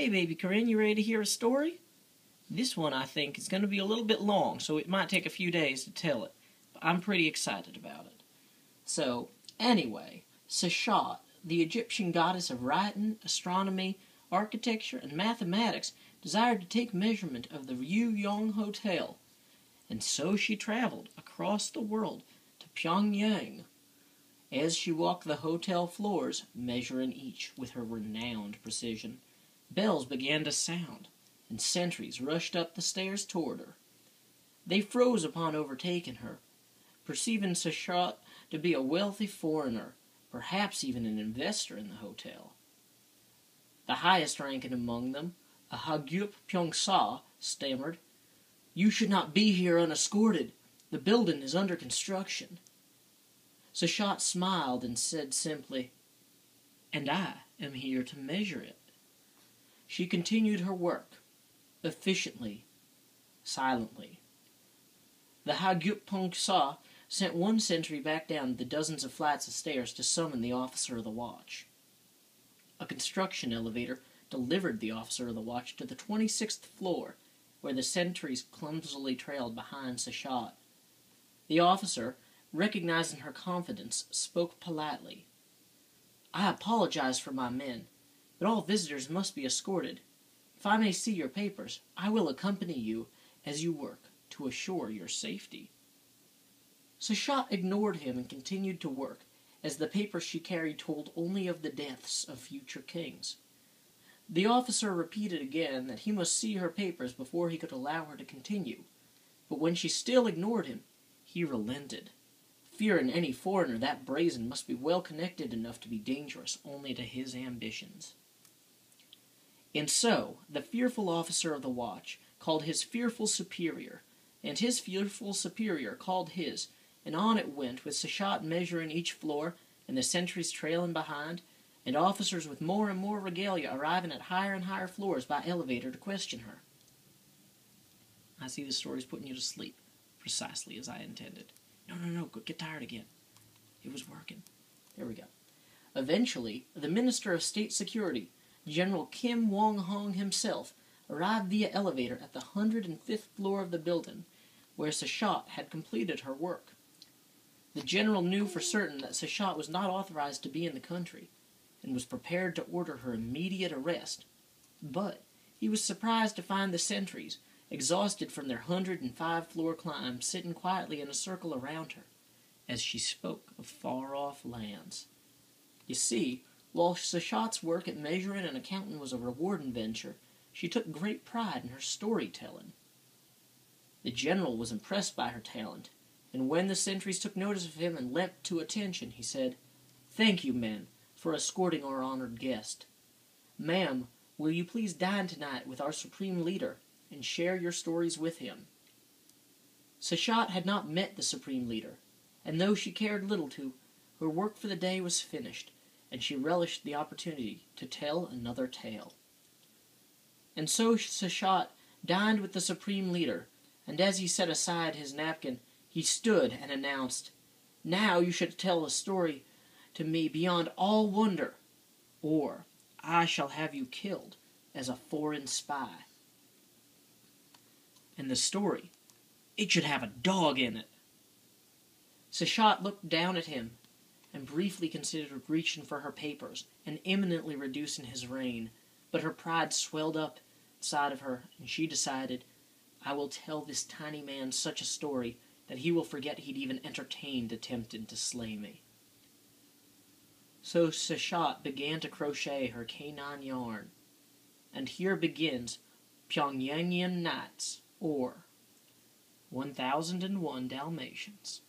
Hey Baby Corrinne, you ready to hear a story? This one I think is going to be a little bit long, so it might take a few days to tell it, but I'm pretty excited about it. So, anyway, Seshat, the Egyptian goddess of writing, astronomy, architecture, and mathematics, desired to take measurement of the Ryugyong Hotel, and so she traveled across the world to Pyongyang. As she walked the hotel floors, measuring each with her renowned precision, bells began to sound, and sentries rushed up the stairs toward her. They froze upon overtaking her, perceiving Seshat to be a wealthy foreigner, perhaps even an investor in the hotel. The highest ranking among them, a Hagyup Pyongsa, stammered, "You should not be here unescorted. The building is under construction." Seshat smiled and said simply, "And I am here to measure it." She continued her work, efficiently, silently. The Hagyup Pyongsa sent one sentry back down the dozens of flights of stairs to summon the officer of the watch. A construction elevator delivered the officer of the watch to the 26th floor, where the sentries clumsily trailed behind Seshat. The officer, recognizing her confidence, spoke politely. "I apologize for my men, but all visitors must be escorted. If I may see your papers, I will accompany you as you work to assure your safety." Seshat ignored him and continued to work, as the papers she carried told only of the deaths of future kings. The officer repeated again that he must see her papers before he could allow her to continue, but when she still ignored him, he relented, fearing any foreigner that brazen must be well connected enough to be dangerous only to his ambitions. And so, the fearful officer of the watch called his fearful superior, and his fearful superior called his, and on it went, with Seshat measuring each floor, and the sentries trailing behind, and officers with more and more regalia arriving at higher and higher floors by elevator to question her. I see the story's putting you to sleep, precisely as I intended. No, get tired again. It was working. There we go. Eventually, the Minister of State Security, General Kim Wong-hong himself, arrived via elevator at the 105th floor of the building, where Seshat had completed her work. The general knew for certain that Seshat was not authorized to be in the country, and was prepared to order her immediate arrest. But he was surprised to find the sentries, exhausted from their 105-floor climb, sitting quietly in a circle around her, as she spoke of far-off lands. You see, while Seshat's work at measuring and accounting was a rewarding venture, she took great pride in her storytelling. The general was impressed by her talent, and when the sentries took notice of him and leapt to attention, he said, "Thank you, men, for escorting our honored guest. Ma'am, will you please dine tonight with our supreme leader and share your stories with him?" Seshat had not met the supreme leader, and though she cared little to, her work for the day was finished, and she relished the opportunity to tell another tale. And so Seshat dined with the supreme leader, and as he set aside his napkin, he stood and announced, "Now you should tell a story to me beyond all wonder, or I shall have you killed as a foreign spy." And the story, it should have a dog in it. Seshat looked down at him, and briefly considered reaching for her papers and imminently reducing his reign, but her pride swelled up inside of her, and she decided, "I will tell this tiny man such a story that he will forget he'd even entertained attempting to slay me." So Seshat began to crochet her canine yarn, and here begins Pyongyangian Nights, or 1001 Dalmatians.